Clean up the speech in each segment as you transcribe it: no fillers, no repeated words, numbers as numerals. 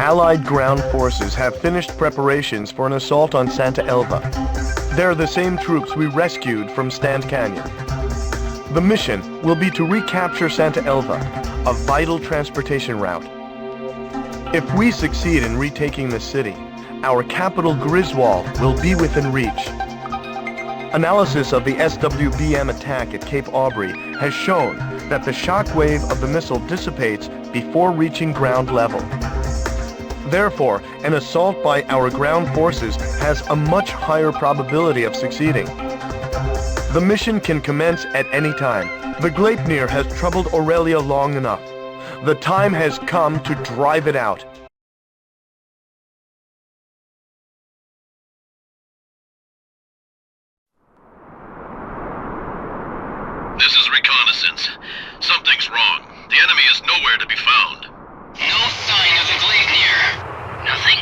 Allied ground forces have finished preparations for an assault on Santa Elva. They're the same troops we rescued from Stand Canyon. The mission will be to recapture Santa Elva, a vital transportation route. If we succeed in retaking the city, our capital Griswold will be within reach. Analysis of the SWBM attack at Cape Aubrey has shown that the shock wave of the missile dissipates before reaching ground level. Therefore, an assault by our ground forces has a much higher probability of succeeding. The mission can commence at any time. The Gleipnir has troubled Aurelia long enough. The time has come to drive it out. This is reconnaissance. Something's wrong. The enemy is nowhere to be found. No sign of the Gleipnir. Nothing?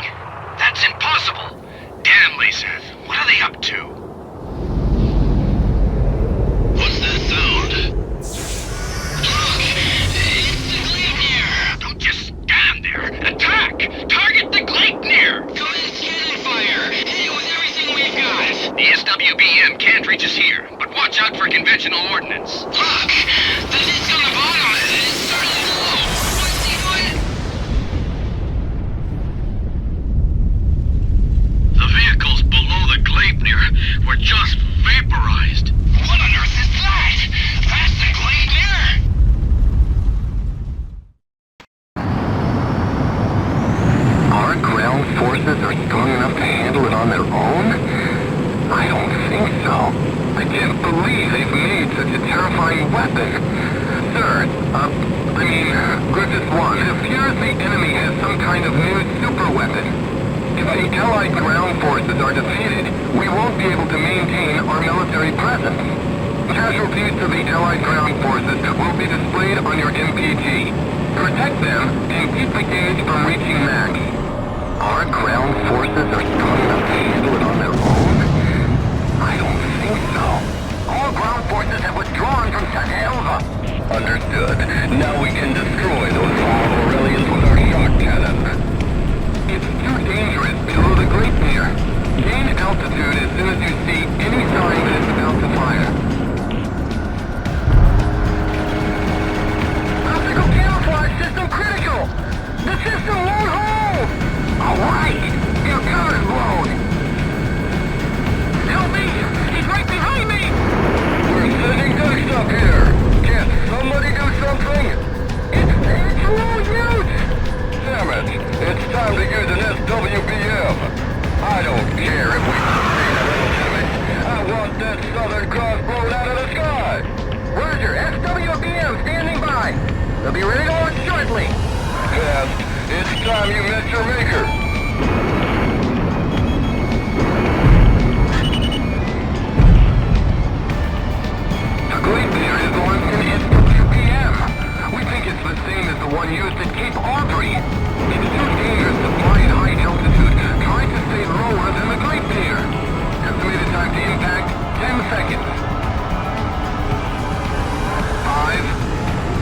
That's impossible. Damn, Lisa. What are they up to? What's that sound? Look! It's the Gleipnir! Don't just stand there. Attack! Target the Gleipnir! Commence cannon fire! Hit it with everything we've got! The SWBM can't reach us here, but watch out for conventional ordnance. Look! The disc on the bottom is starting to glow! What's he doing? The vehicles below the Gleipnir were just vaporized. What on earth is that? That's the Gleipnir! Our ground forces are strong enough to handle it on their own? I don't think so. I can't believe they've made such a terrifying weapon. Sir, Griffith 1, it appears the enemy has some kind of new super weapon. If the Allied ground forces are defeated, we won't be able to maintain our military presence. Casualties to the Allied ground forces will be displayed on your MPG. Protect them and keep the gauge from reaching max. Our ground forces are strong enough to handle it on their own? I don't think so. All ground forces have withdrawn from Santa Elva. Understood. Now we can destroy those small Aurelians with our shock cannon. It's too dangerous below the Gleipnir. Gain altitude as soon as you see any sign that it's about to fire. Optical camouflage system critical! The system won't hold! Alright! Your cover's blown! Help me! He's right behind me! We're sending dust up here! Can't somebody do something? It's no use! Damn it! It's time to use an SWBM! I don't care if we succeed at all, damn it! I want that Southern Cross blown out of the sky! Roger, SWBM standing by! They'll be ready to launch shortly! Yes, it's time you met your maker! The Gleipnir is launched in SWBM! We think it's the same as the one used at Cape Aubrey! It's too dangerous to fly at high altitude. Try to stay lower than the Gleipnir! Estimated time to impact, 10 seconds. 5,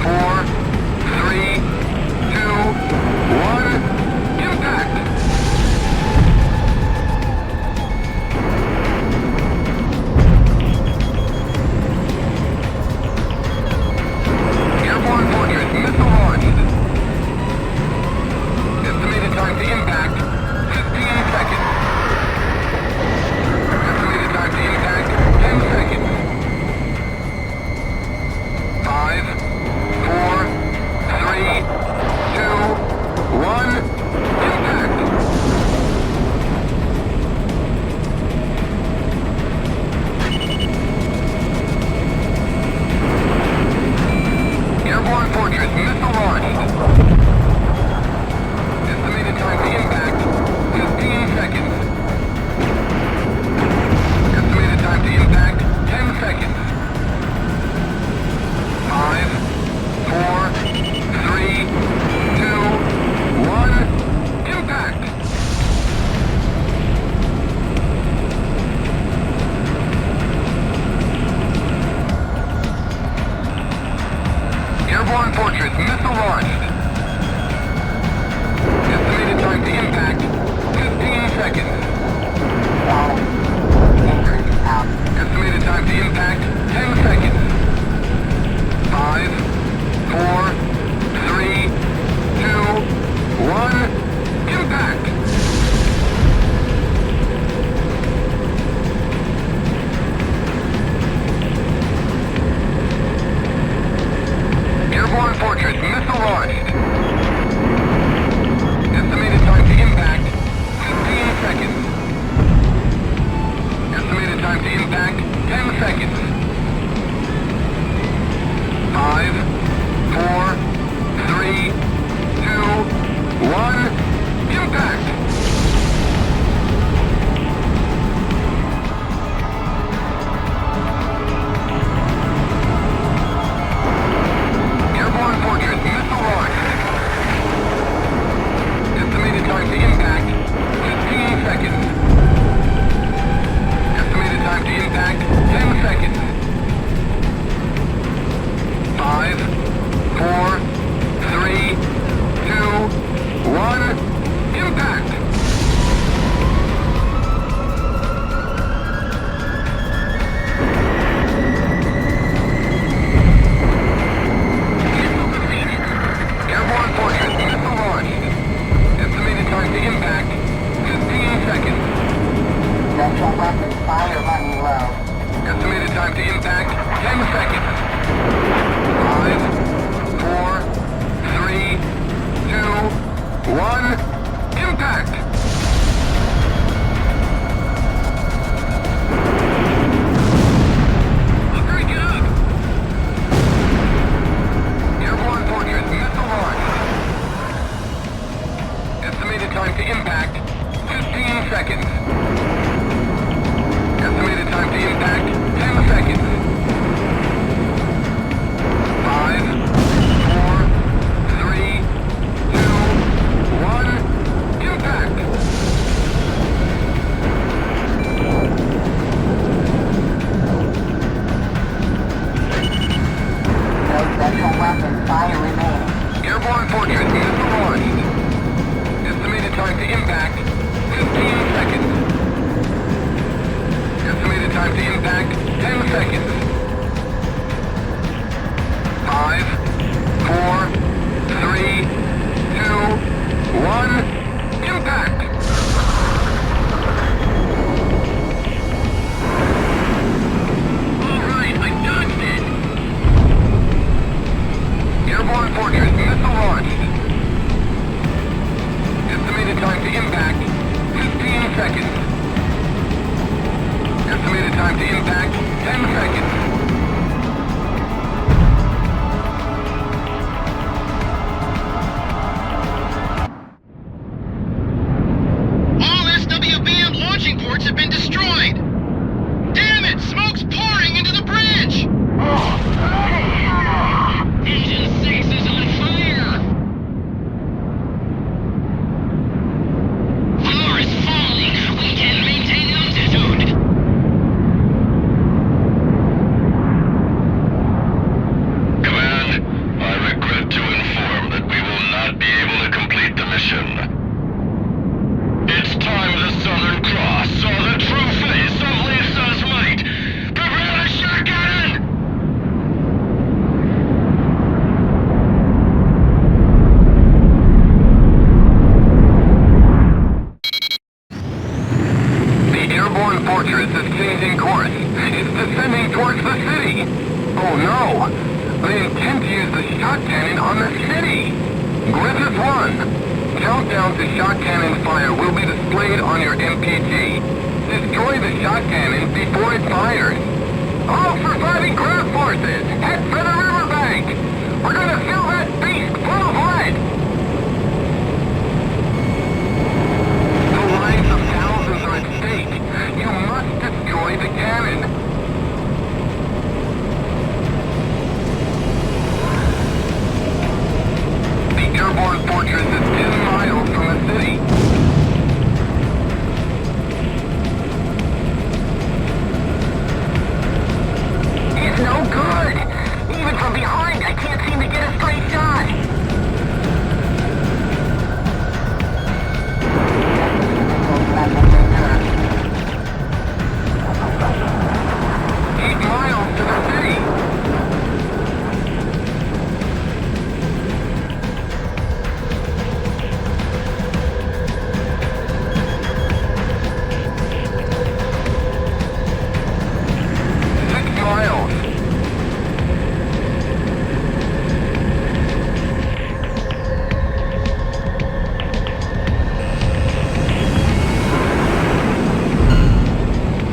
4, 3, 2, 1, impact! Airborne fortress missile launched. impact! Hurry, get up! Airborne Fortress, missile launch. Estimated time to impact, 15 seconds. Estimated time to impact, 10 seconds. 5, 4, 3, 2, 1, impact! No special weapon fire remaining. Airborne Fortress, missile launched. Estimated time to impact, 15 seconds. Estimated time to impact, 10 seconds. 5, 4, 3, 2, 1, impact! Alright, I dodged it! Airborne Fortress, missile launched. Estimated time to impact, 15 seconds. Estimated time to impact, 10 seconds. All SWBM launching ports have been destroyed! Damn it! Smoke's pouring into the bridge! Engine 6 is on fire! Power is falling! We can't maintain altitude! Command, I regret to inform that we will not be able to complete the mission. It's time the Southern Cross saw the true face of Lisa's might! Prepare the shot cannon! The airborne fortress is changing course. It's descending towards the city. Oh no! They intend to use the shot cannon on the city! Griffith 1! Countdown to shot cannon fire will be displayed on your MPG. Destroy the shot cannon before it fires. All surviving ground forces, head for the riverbank! We're gonna fill that beast full of lead! The lives of thousands are at stake. You must destroy the cannon. The airborne fortress is 10 miles from the city. It's no good! Even from behind, I can't seem to get a straight shot! Weapon returned. 8 miles to the city!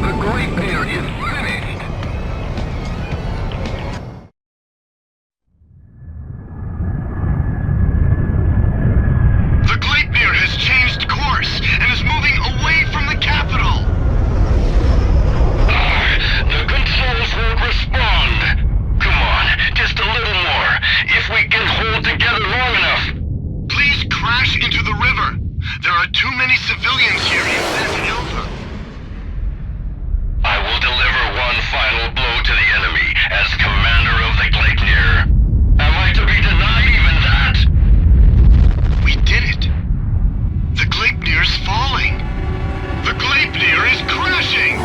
The Gleipnir is finished! The Gleipnir has changed course and is moving away from the capital! The controls won't respond! Come on, just a little more, if we can hold together long enough! Please crash into the river! There are too many civilians here in Santa Elva! I will deliver one final blow to the enemy as commander of the Gleipnir. Am I to be denied even that? We did it! The Gleipnir's falling! The Gleipnir is crashing!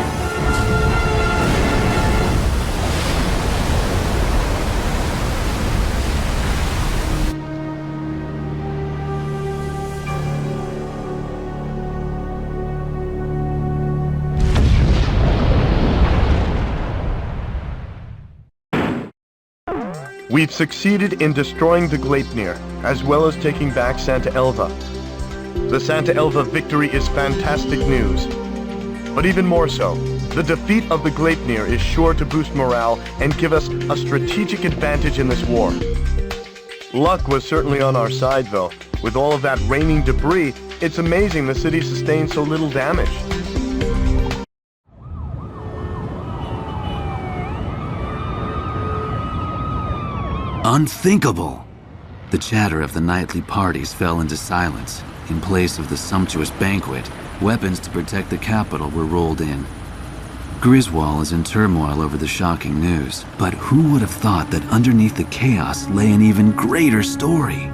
We've succeeded in destroying the Gleipnir, as well as taking back Santa Elva. The Santa Elva victory is fantastic news. But even more so, the defeat of the Gleipnir is sure to boost morale and give us a strategic advantage in this war. Luck was certainly on our side though. With all of that raining debris, it's amazing the city sustained so little damage. Unthinkable! The chatter of the nightly parties fell into silence. In place of the sumptuous banquet, weapons to protect the capital were rolled in. Griswold is in turmoil over the shocking news, but who would have thought that underneath the chaos lay an even greater story?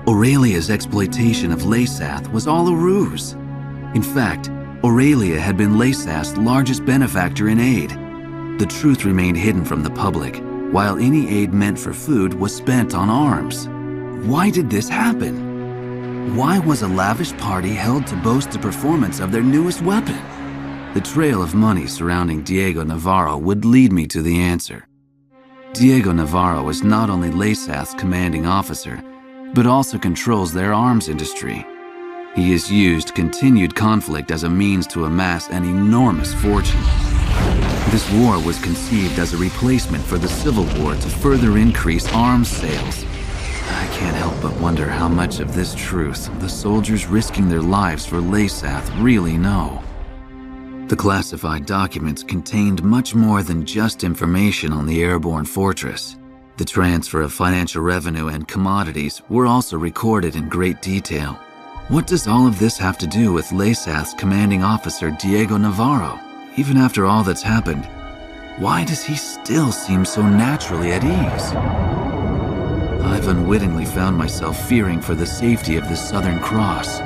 Aurelia's exploitation of Leysath was all a ruse. In fact, Aurelia had been Leysath's largest benefactor in aid. The truth remained hidden from the public, while any aid meant for food was spent on arms. Why did this happen? Why was a lavish party held to boast the performance of their newest weapon? The trail of money surrounding Diego Navarro would lead me to the answer. Diego Navarro is not only Leysath's commanding officer, but also controls their arms industry. He has used continued conflict as a means to amass an enormous fortune. This war was conceived as a replacement for the Civil War to further increase arms sales. I can't help but wonder how much of this truth the soldiers risking their lives for Leysath really know. The classified documents contained much more than just information on the airborne fortress. The transfer of financial revenue and commodities were also recorded in great detail. What does all of this have to do with Leysath's commanding officer Diego Navarro? Even after all that's happened, why does he still seem so naturally at ease? I've unwittingly found myself fearing for the safety of the Southern Cross.